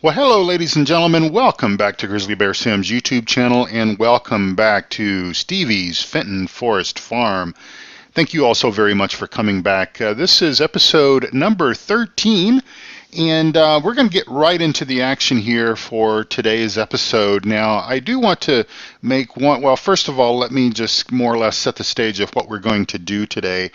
Well, hello, ladies and gentlemen. Welcome back to Grizzly Bear Sim's YouTube channel, and welcome back to Stevie's Fenton Forest Farm. Thank you all so very much for coming back. This is episode number 13, and we're going to get right into the action here for today's episode. Now, I do want to make one, well, first of all, let me just more or less set the stage of what we're going to do today.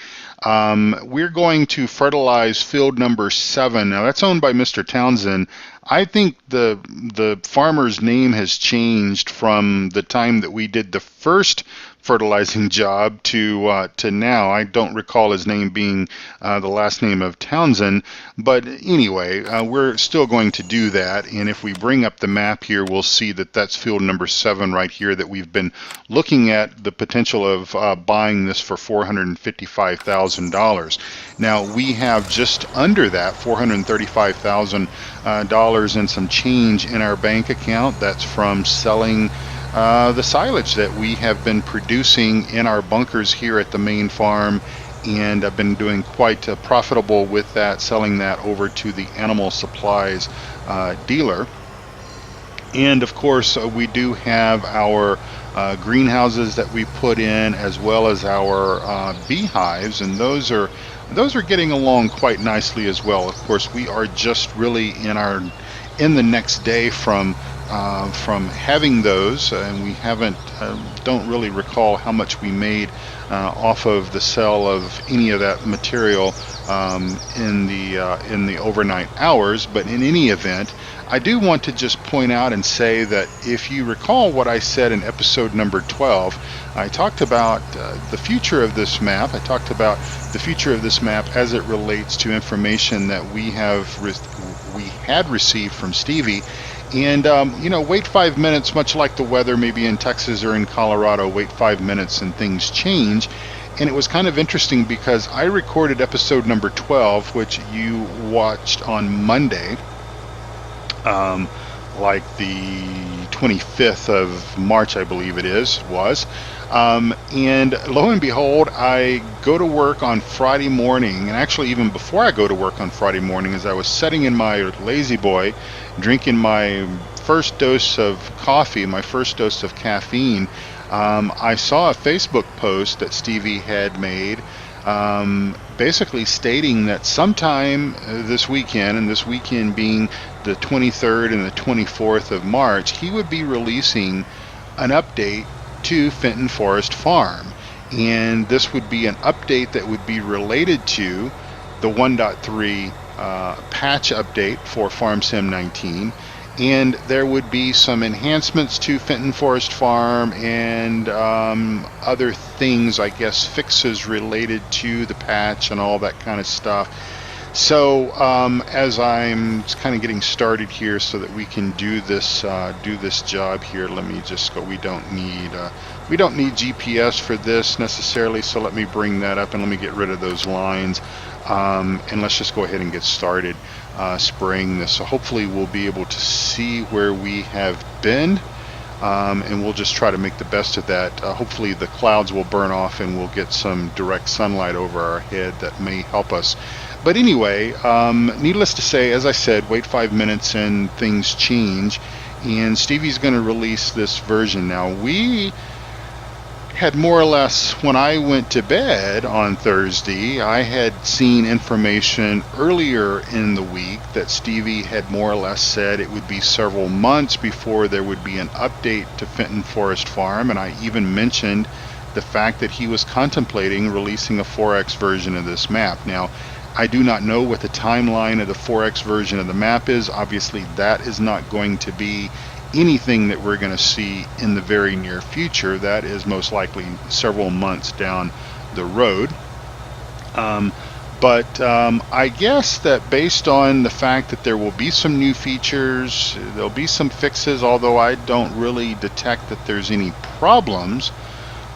We're going to fertilize field number 7. Now, that's owned by Mr. Townsend. I think the farmer's name has changed from the time that we did the first fertilizing job to now. I don't recall his name being the last name of Townsend, but anyway, we're still going to do that. And if we bring up the map here, we'll see that that's field number 7 right here that we've been looking at the potential of buying this for $455,000. Now we have just under that $435,000 and some change in our bank account. That's from selling the silage that we have been producing in our bunkers here at the main farm, and I've been doing quite profitable with that, selling that over to the animal supplies dealer. And of course we do have our greenhouses that we put in, as well as our beehives, and those are getting along quite nicely as well. Of course, we are just really in the next day from having those, and we don't really recall how much we made off of the sale of any of that material in the overnight hours. But in any event, I do want to just point out and say that if you recall what I said in episode number 12, I talked about the future of this map. I talked about the future of this map as it relates to information that we had received from Stevie. And, wait 5 minutes, much like the weather maybe in Texas or in Colorado, wait 5 minutes and things change. And it was kind of interesting because I recorded episode number 12, which you watched on Monday, like the 25th of March, I believe it was. And lo and behold, I go to work on Friday morning, and actually even before I go to work on Friday morning, as I was sitting in my lazy boy, drinking my first dose of coffee, my first dose of caffeine, I saw a Facebook post that Stevie had made, basically stating that sometime this weekend, and this weekend being the 23rd and the 24th of March, he would be releasing an update to Fenton Forest Farm. And this would be an update that would be related to the 1.3 patch update for Farm Sim 19. And there would be some enhancements to Fenton Forest Farm and other things, I guess, fixes related to the patch and all that kind of stuff. So as I'm kind of getting started here so that we can do this job here, let me just go. We don't need GPS for this necessarily, so let me bring that up and let me get rid of those lines, and let's just go ahead and get started spraying this. So hopefully we'll be able to see where we have been, and we'll just try to make the best of that. Hopefully the clouds will burn off and we'll get some direct sunlight over our head that may help us. But anyway, needless to say, as I said, wait 5 minutes and things change, and Stevie's going to release this version. Now, we had more or less, when I went to bed on Thursday, I had seen information earlier in the week that Stevie had more or less said it would be several months before there would be an update to Fenton Forest Farm, and I even mentioned the fact that he was contemplating releasing a 4X version of this map. Now, I do not know what the timeline of the 4X version of the map is. Obviously, that is not going to be anything that we're going to see in the very near future. That is most likely several months down the road. But I guess that based on the fact that there will be some new features, there'll be some fixes, although I don't really detect that there's any problems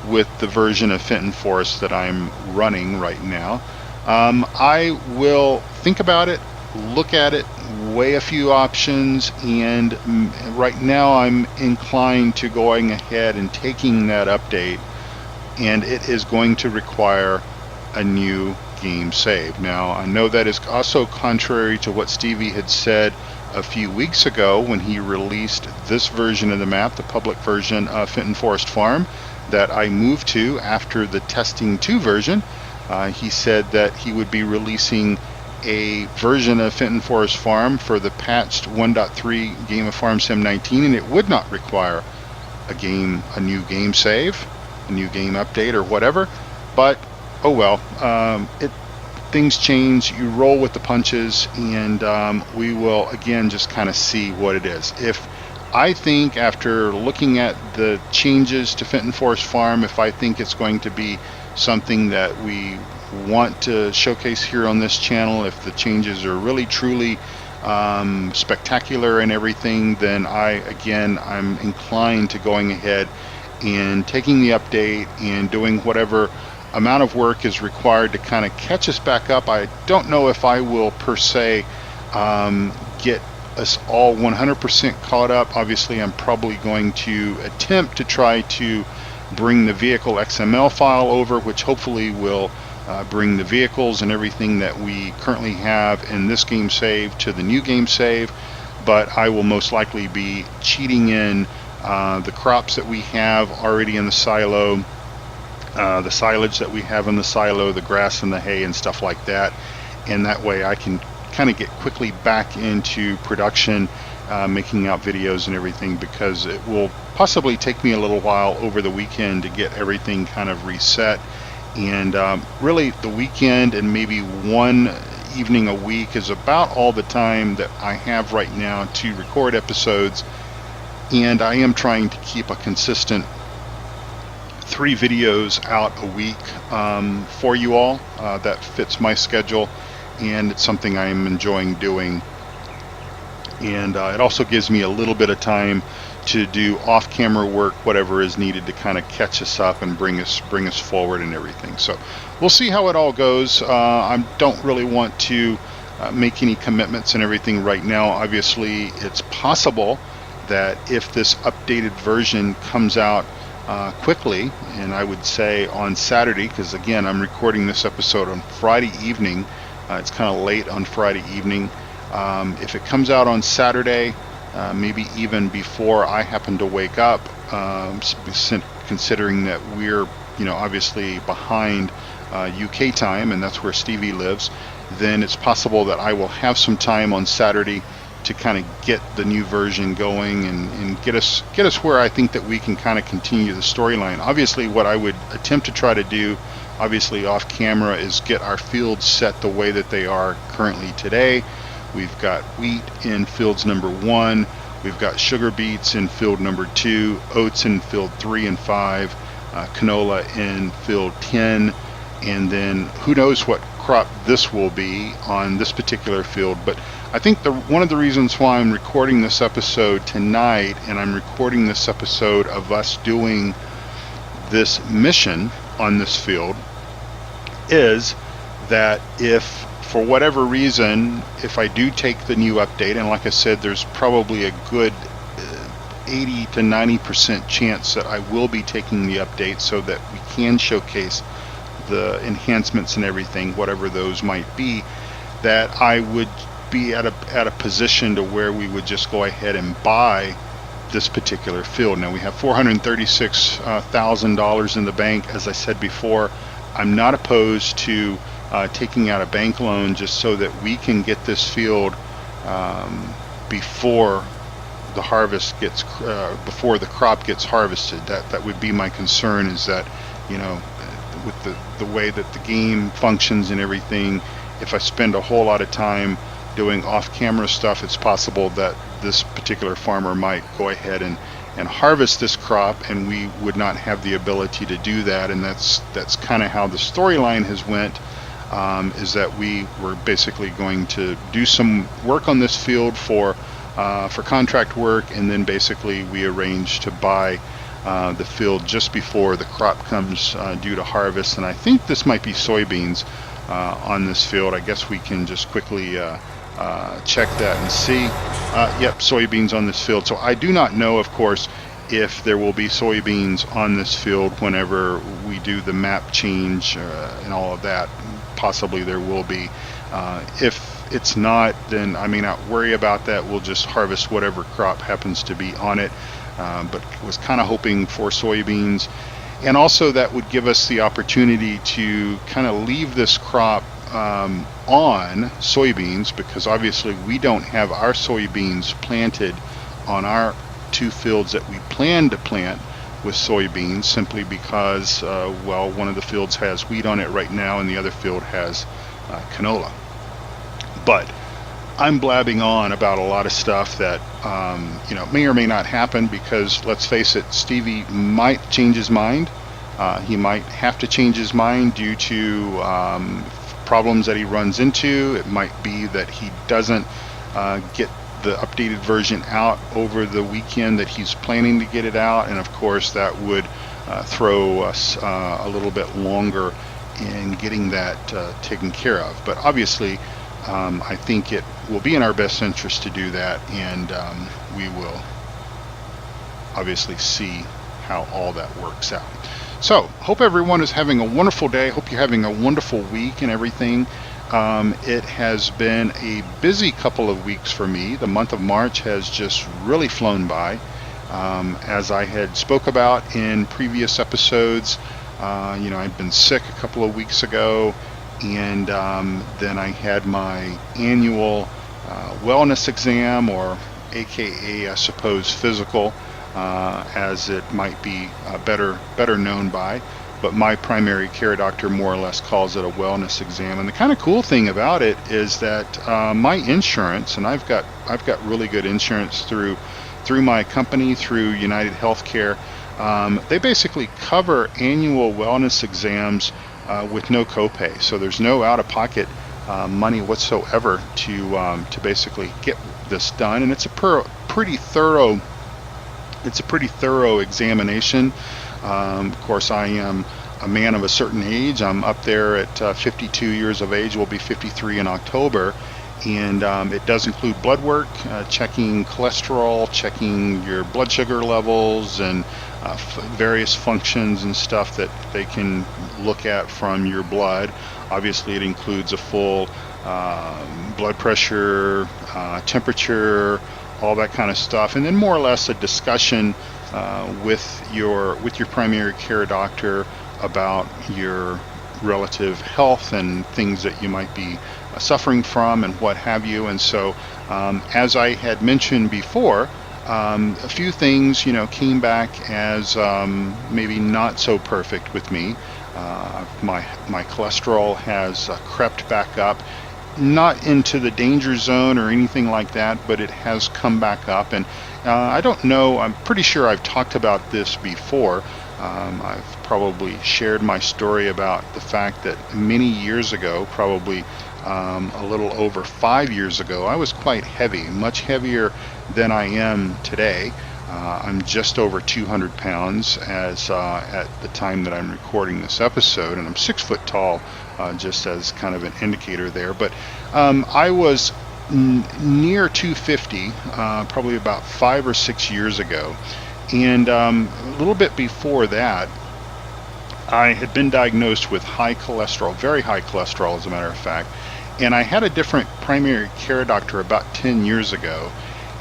with the version of Fenton Forest that I'm running right now. I will think about it, look at it, weigh a few options, and right now I'm inclined to going ahead and taking that update, and it is going to require a new game save. Now, I know that is also contrary to what Stevie had said a few weeks ago when he released this version of the map, the public version of Fenton Forest Farm, that I moved to after the testing 2 version. He said that he would be releasing a version of Fenton Forest Farm for the patched 1.3 game of Farm Sim 19, and it would not require a new game save, a new game update, or whatever. But oh well, things change. You roll with the punches, and we will again just kind of see what it is. If I think, after looking at the changes to Fenton Forest Farm, if I think it's going to be something that we want to showcase here on this channel, if the changes are really truly spectacular and everything, then I'm inclined to going ahead and taking the update and doing whatever amount of work is required to kind of catch us back up. I don't know if I will per se get us all 100% caught up. Obviously, I'm probably going to attempt to try to bring the vehicle XML file over, which hopefully will bring the vehicles and everything that we currently have in this game save to the new game save. But I will most likely be cheating in the crops that we have already in the silo, the silage that we have in the silo, the grass and the hay and stuff like that, and that way I can kind of get quickly back into production, making out videos and everything, because it will possibly take me a little while over the weekend to get everything kind of reset. And really the weekend and maybe one evening a week is about all the time that I have right now to record episodes, and I am trying to keep a consistent 3 videos out a week for you all. That fits my schedule, and it's something I am enjoying doing. And it also gives me a little bit of time to do off-camera work, whatever is needed to kind of catch us up and bring us forward and everything. So we'll see how it all goes. I don't really want to make any commitments and everything right now. Obviously, it's possible that if this updated version comes out quickly, and I would say on Saturday, because again, I'm recording this episode on Friday evening. It's kind of late on Friday evening. If it comes out on Saturday, maybe even before I happen to wake up, considering that we're obviously behind UK time, and that's where Stevie lives, then it's possible that I will have some time on Saturday to kind of get the new version going and get us where I think that we can kind of continue the storyline. Obviously, what I would attempt to try to do, obviously off camera, is get our fields set the way that they are currently today. We've got wheat in fields number 1, we've got sugar beets in field number 2, oats in field 3 and 5, canola in field 10, and then who knows what crop this will be on this particular field. But I think one of the reasons why I'm recording this episode tonight, and I'm recording this episode of us doing this mission on this field, is that if for whatever reason, if I do take the new update, and like I said, there's probably a good 80 to 90% chance that I will be taking the update so that we can showcase the enhancements and everything, whatever those might be, that I would be at a position to where we would just go ahead and buy this particular field. Now we have $436,000 in the bank. As I said before, I'm not opposed to taking out a bank loan just so that we can get this field before the harvest gets before the crop gets harvested. That would be my concern, is that with the way that the game functions and everything, if I spend a whole lot of time doing off-camera stuff, it's possible that this particular farmer might go ahead and harvest this crop, and we would not have the ability to do that. And that's kind of how the storyline has went, is that we were basically going to do some work on this field for contract work, and then basically we arranged to buy the field just before the crop comes due to harvest. And I think this might be soybeans on this field. I guess we can just quickly check that and see. Yep, soybeans on this field. So I do not know, of course, if there will be soybeans on this field whenever we do the map change and all of that. Possibly there will be. If it's not, then I may not worry about that. We'll just harvest whatever crop happens to be on it. But was kind of hoping for soybeans. And also that would give us the opportunity to kind of leave this crop on soybeans, because obviously we don't have our soybeans planted on our 2 fields that we plan to plant with soybeans, simply because, well, one of the fields has wheat on it right now and the other field has canola. But I'm blabbing on about a lot of stuff that may or may not happen, because let's face it, Stevie might change his mind. He might have to change his mind due to problems that he runs into. It might be that he doesn't get the updated version out over the weekend that he's planning to get it out, and of course that would throw us a little bit longer in getting that taken care of. But obviously I think it will be in our best interest to do that, and we will obviously see how all that works out. So hope everyone is having a wonderful day. Hope you're having a wonderful week and everything. It has been a busy couple of weeks for me. The month of March has just really flown by. As I had spoke about in previous episodes, I'd been sick a couple of weeks ago, and then I had my annual wellness exam, or AKA, I suppose, physical, as it might be better known by. But my primary care doctor more or less calls it a wellness exam. And the kind of cool thing about it is that my insurance, and I've got really good insurance through my company, through United Healthcare. They basically cover annual wellness exams with no copay. So there's no out-of-pocket money whatsoever to basically get this done, and it's a pretty thorough examination. Of course, I am a man of a certain age. I'm up there at 52 years of age. Will be 53 in October. And it does include blood work, checking cholesterol, checking your blood sugar levels, and various functions and stuff that they can look at from your blood. Obviously, it includes a full blood pressure, temperature, all that kind of stuff, and then more or less a discussion with your primary care doctor about your relative health and things that you might be suffering from and what have you. And so as I had mentioned before, a few things came back as maybe not so perfect with me. My cholesterol has crept back up, not into the danger zone or anything like that, but it has come back up. And I don't know, I'm pretty sure I've talked about this before. I've probably shared my story about the fact that many years ago, probably a little over 5 years ago, I was quite heavy, much heavier than I am today. I'm just over 200 pounds as at the time that I'm recording this episode, and I'm 6 foot tall, just as kind of an indicator there. But I was near 250 probably about 5 or 6 years ago, and a little bit before that, I had been diagnosed with high cholesterol, very high cholesterol as a matter of fact, and I had a different primary care doctor about 10 years ago,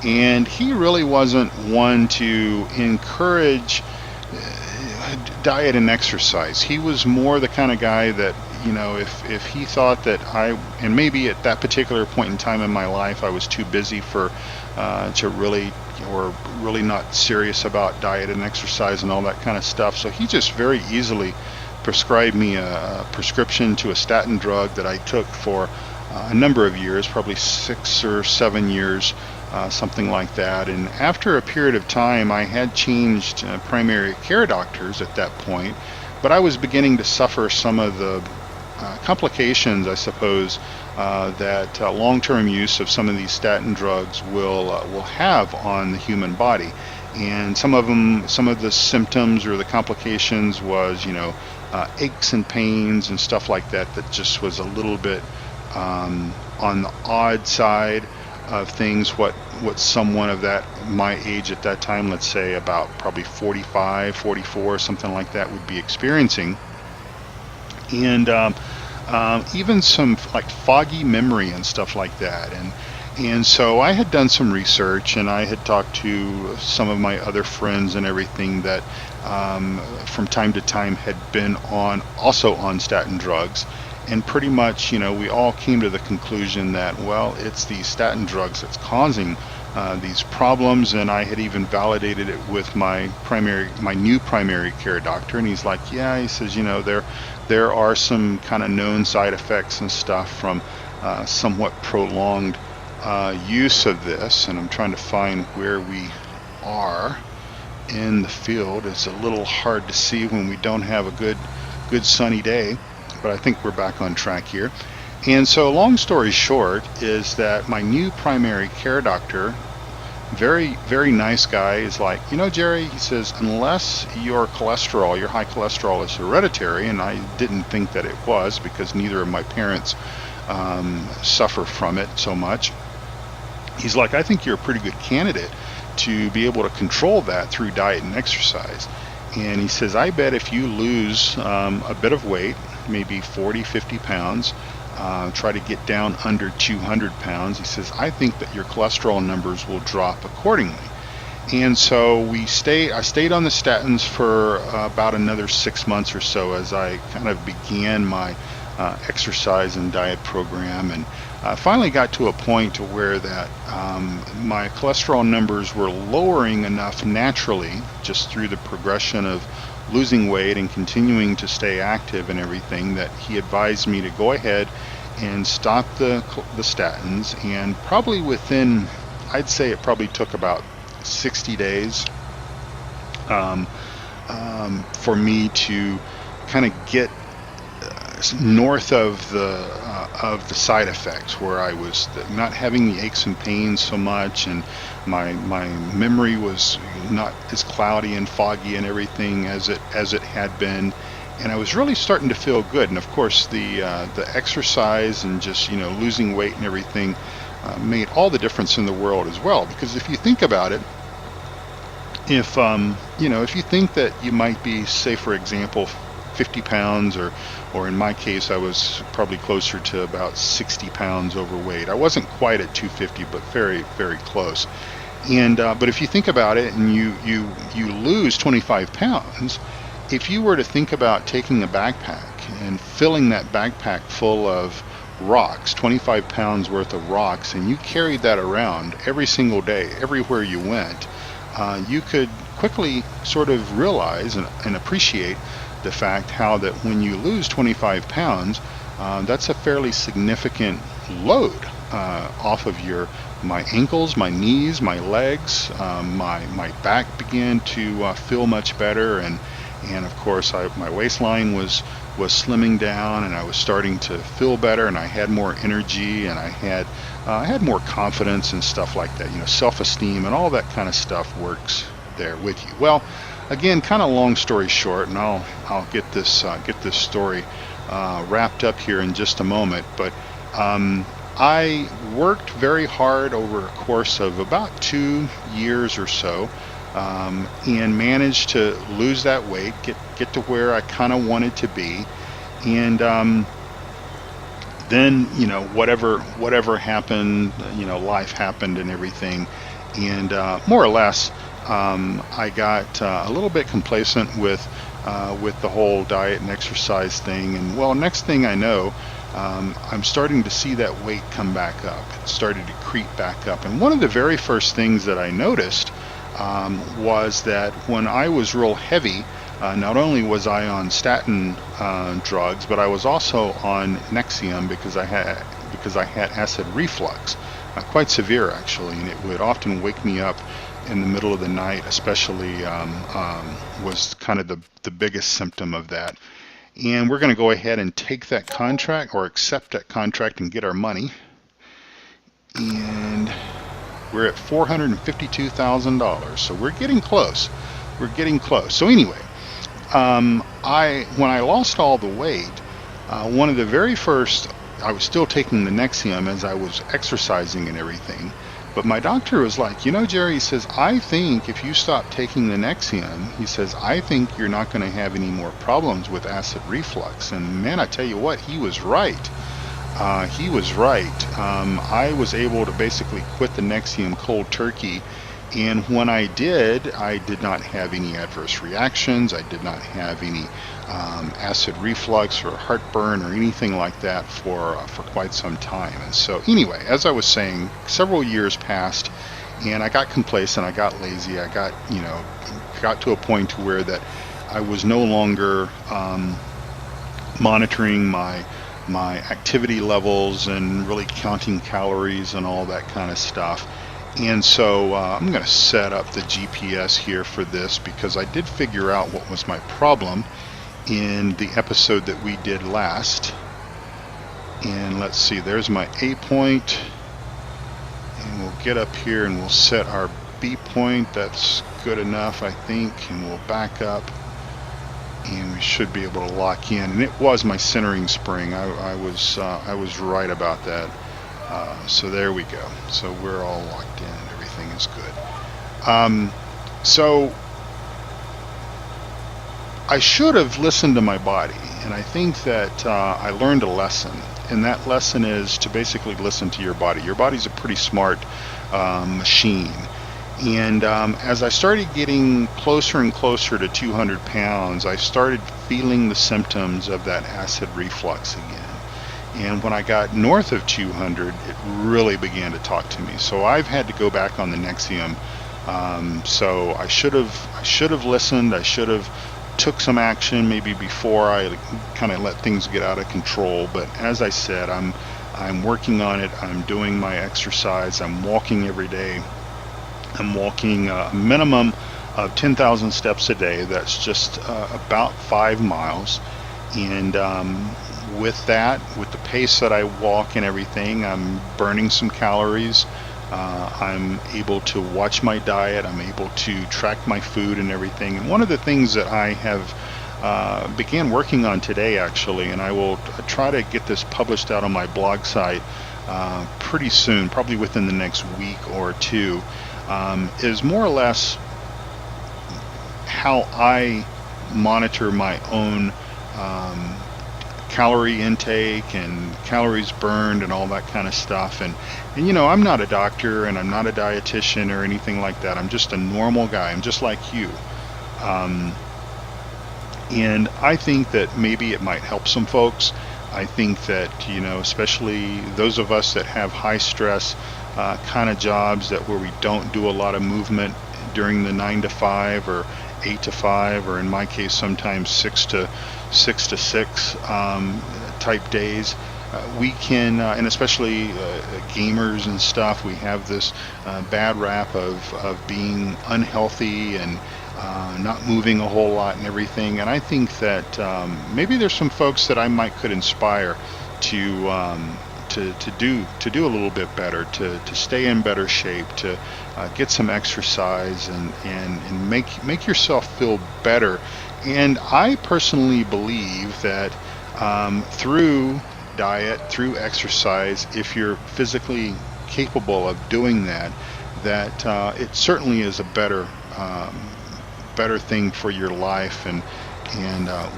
and he really wasn't one to encourage diet and exercise. He was more the kind of guy that, if he thought that and maybe at that particular point in time in my life I was too busy to really not serious about diet and exercise and all that kind of stuff, so he just very easily prescribed me a prescription to a statin drug that I took for a number of years, probably 6 or 7 years, something like that. And after a period of time, I had changed primary care doctors at that point, but I was beginning to suffer some of the complications, I suppose, that long-term use of some of these statin drugs will have on the human body. And some of the symptoms or the complications was, aches and pains and stuff like that just was a little bit on the odd side of things, what someone of my age at that time, let's say about probably 45, 44, something like that, would be experiencing. And even some like foggy memory and stuff like that. And so I had done some research, and I had talked to some of my other friends and everything that from time to time had been also on statin drugs. And pretty much, we all came to the conclusion that, well, it's these statin drugs that's causing these problems. And I had even validated it with my new primary care doctor. And he's like, yeah, he says, there are some kind of known side effects and stuff from somewhat prolonged use of this. And I'm trying to find where we are in the field. It's a little hard to see when we don't have a good sunny day, but I think we're back on track here. And so long story short is that my new primary care doctor, very, very nice guy, is like, Jerry, he says, unless your high cholesterol is hereditary, and I didn't think that it was because neither of my parents suffer from it so much. He's like, I think you're a pretty good candidate to be able to control that through diet and exercise. And he says, I bet if you lose a bit of weight, maybe 40, 50 pounds, try to get down under 200 pounds, he says, I think that your cholesterol numbers will drop accordingly. And so I stayed on the statins for about another 6 months or so as I kind of began my exercise and diet program, and finally got to a point to where that my cholesterol numbers were lowering enough naturally just through the progression of losing weight and continuing to stay active and everything, that he advised me to go ahead and stop the statins. And probably within, I'd say it probably took about 60 days for me to kind of get north of the side effects, where I was not having the aches and pains so much, and my memory was not as cloudy and foggy and everything as it had been, and I was really starting to feel good. And of course the exercise and just losing weight and everything made all the difference in the world as well. Because if you think about it, if you think that you might be, say for example, 50 pounds, or in my case I was probably closer to about 60 pounds overweight. I wasn't quite at 250, but very, very close. And but if you think about it, and you lose 25 pounds, if you were to think about taking a backpack and filling that backpack full of rocks, 25 pounds worth of rocks, and you carried that around every single day, everywhere you went, you could quickly sort of realize and appreciate the fact how that when you lose 25 pounds, that's a fairly significant load off of my ankles, my knees, my legs. My back began to feel much better, and of course my waistline was slimming down, and I was starting to feel better, and I had more energy, and I had more confidence and stuff like that. Self-esteem and all that kind of stuff works there with you. Well, again, kind of long story short, and I'll get this story wrapped up here in just a moment. But I worked very hard over a course of about 2 years or so, and managed to lose that weight, get to where I kind of wanted to be, and then whatever happened, life happened and everything, and more or less. I got a little bit complacent with the whole diet and exercise thing, and well, next thing I know, I'm starting to see that weight come back up. It started to creep back up, and one of the very first things that I noticed was that when I was real heavy, not only was I on statin drugs, but I was also on Nexium because I had acid reflux, quite severe actually, and it would often wake me up in the middle of the night, especially, was kind of the biggest symptom of that. And we're going to go ahead and take that contract, or accept that contract, and get our money. And we're at $452,000, so we're getting close. So anyway, when I lost all the weight, one of the very first, I was still taking the Nexium as I was exercising and everything. But my doctor was like, Jerry, he says, I think if you stop taking the Nexium, he says, I think you're not going to have any more problems with acid reflux. And man, I tell you what, he was right. He was right. I was able to basically quit the Nexium cold turkey. And when I did not have any adverse reactions. I did not have any acid reflux or heartburn or anything like that for quite some time. And so anyway, as I was saying, several years passed and I got complacent, I got lazy, I got to a point to where that I was no longer monitoring my activity levels and really counting calories and all that kind of stuff. And so I'm going to set up the GPS here for this because I did figure out what was my problem in the episode that we did last. And let's see, there's my A point. And we'll get up here and we'll set our B point. That's good enough, I think. And we'll back up. And we should be able to lock in. And it was my centering spring. I was right about that. So there we go. So we're all locked in and everything is good. So I should have listened to my body, and I think that I learned a lesson, and that lesson is to basically listen to your body. Your body's a pretty smart machine. And as I started getting closer and closer to 200 pounds, I started feeling the symptoms of that acid reflux again. And when I got north of 200, it really began to talk to me. So I've had to go back on the Nexium. So I should have listened. I should have took some action maybe before I kind of let things get out of control. But as I said, I'm working on it. I'm doing my exercise. I'm walking every day. I'm walking a minimum of 10,000 steps a day. That's just about 5 miles. And with that, with the pace that I walk and everything, I'm burning some calories. I'm able to watch my diet. I'm able to track my food and everything. And one of the things that I have began working on today, actually, and I will try to get this published out on my blog site pretty soon, probably within the next week or two, is more or less how I monitor my own calorie intake and calories burned and all that kind of stuff. And I'm not a doctor and I'm not a dietitian or anything like that. I'm just a normal guy. I'm just like you. And I think that maybe it might help some folks. I think that, especially those of us that have high stress kind of jobs where we don't do a lot of movement during the 9 to 5 or 8 to 5, or in my case sometimes 6 to 6 type days, we can, and especially gamers and stuff, we have this bad rap of being unhealthy and not moving a whole lot and everything. And I think that maybe there's some folks that I could inspire to do a little bit better, to stay in better shape, to get some exercise and make yourself feel better. And I personally believe that through diet, through exercise, if you're physically capable of doing that it certainly is a better thing for your life, and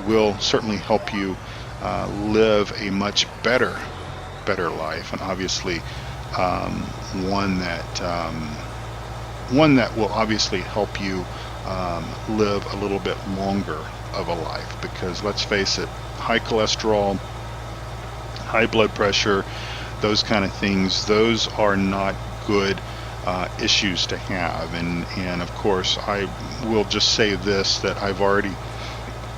will certainly help you live a much better life, and obviously one that will obviously help you live a little bit longer of a life. Because let's face it, high cholesterol, high blood pressure, those kind of things, those are not good issues to have. And of course, I will just say this, that I've already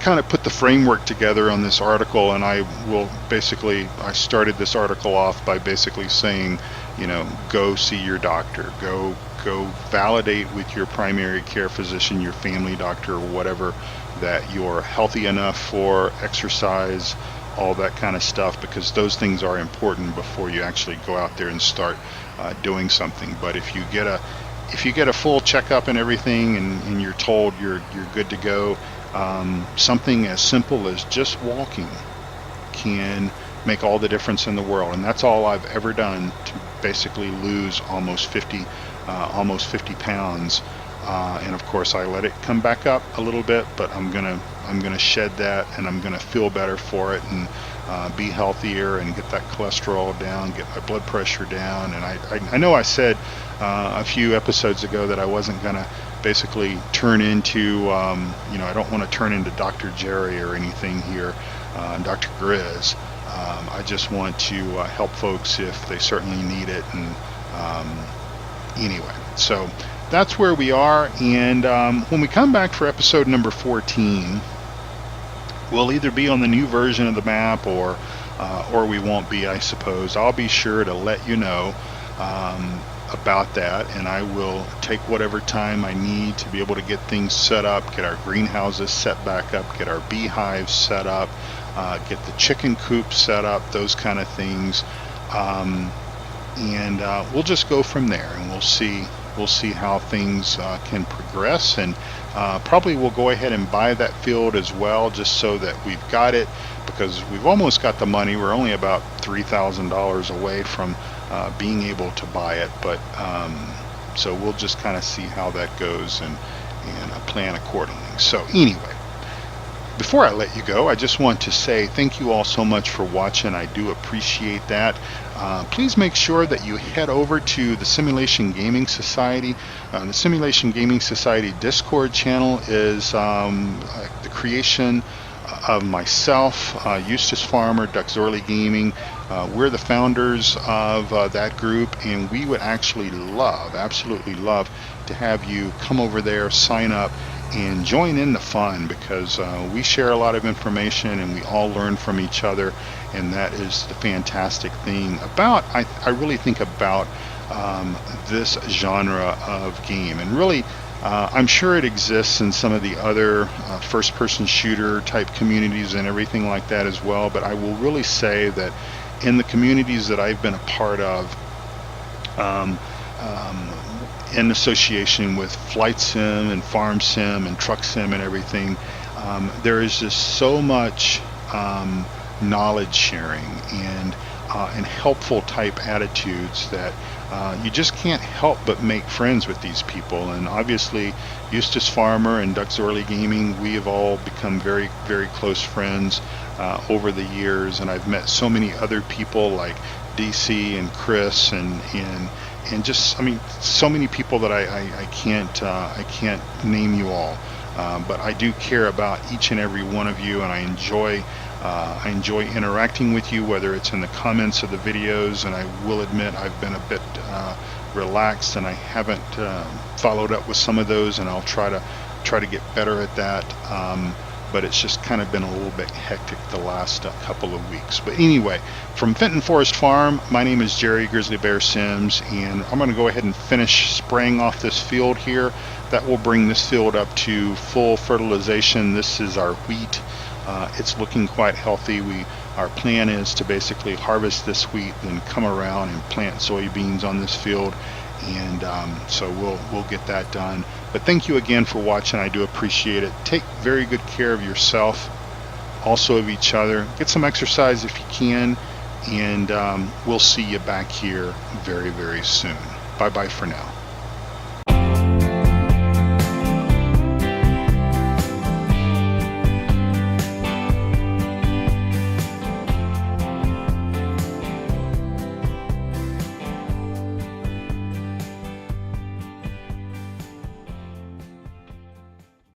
kind of put the framework together on this article, and I started this article off by basically saying, go see your doctor, go validate with your primary care physician, your family doctor, or whatever, that you're healthy enough for exercise, all that kind of stuff, because those things are important before you actually go out there and start doing something. But if you get a full checkup and everything, and you're told you're good to go, something as simple as just walking can make all the difference in the world. And that's all I've ever done to basically lose almost 50 pounds. And of course I let it come back up a little bit, but I'm gonna shed that, and I'm gonna feel better for it, and be healthier, and get that cholesterol down, get my blood pressure down. And I know I said a few episodes ago that I wasn't gonna basically turn into I don't want to turn into Dr. Jerry or anything here, Dr. Grizz. I just want to help folks if they certainly need it. And anyway, so that's where we are. And when we come back for episode number 14, we'll either be on the new version of the map, or we won't be, I suppose. I'll be sure to let you know about that, and I will take whatever time I need to be able to get things set up, get our greenhouses set back up, get our beehives set up, get the chicken coop set up, those kind of things. And we'll just go from there, and we'll see how things can progress. And probably we'll go ahead and buy that field as well, just so that we've got it, because we've almost got the money. We're only about $3,000 away from being able to buy it, but so we'll just kind of see how that goes, and plan accordingly. So anyway, before I let you go, I just want to say thank you all so much for watching. I do appreciate that. Please make sure that you head over to the Simulation Gaming Society. The Simulation Gaming Society Discord channel is the creation of myself, Eustace Pharmer, Duckzorly Gaming. We're the founders of that group, and we would actually absolutely love to have you come over there, sign up, and join in the fun, because we share a lot of information and we all learn from each other. And that is the fantastic thing about, I really think about this genre of game. And really, I'm sure it exists in some of the other first-person shooter type communities and everything like that as well, but I will really say that in the communities that I've been a part of, in association with flight sim and farm sim and truck sim and everything, there is just so much knowledge sharing and helpful type attitudes that you just can't help but make friends with these people. And obviously Eustace Pharmer and Duckzorly Gaming, we have all become very, very close friends over the years, and I've met so many other people like DC and Chris and just, I mean, so many people that I can't name you all, but I do care about each and every one of you, and I enjoy interacting with you, whether it's in the comments of the videos. And I will admit I've been a bit relaxed, and I haven't followed up with some of those, and I'll try to get better at that. But it's just kind of been a little bit hectic the last couple of weeks. But anyway, from Fenton Forest Farm, my name is Jerry Grizzly Bear Sims, and I'm going to go ahead and finish spraying off this field here. That will bring this field up to full fertilization. This is our wheat. It's looking quite healthy. Our plan is to basically harvest this wheat, then come around and plant soybeans on this field, and so we'll get that done. But thank you again for watching. I do appreciate it. Take very good care of yourself, also of each other. Get some exercise if you can, and we'll see you back here very, very soon. Bye bye for now.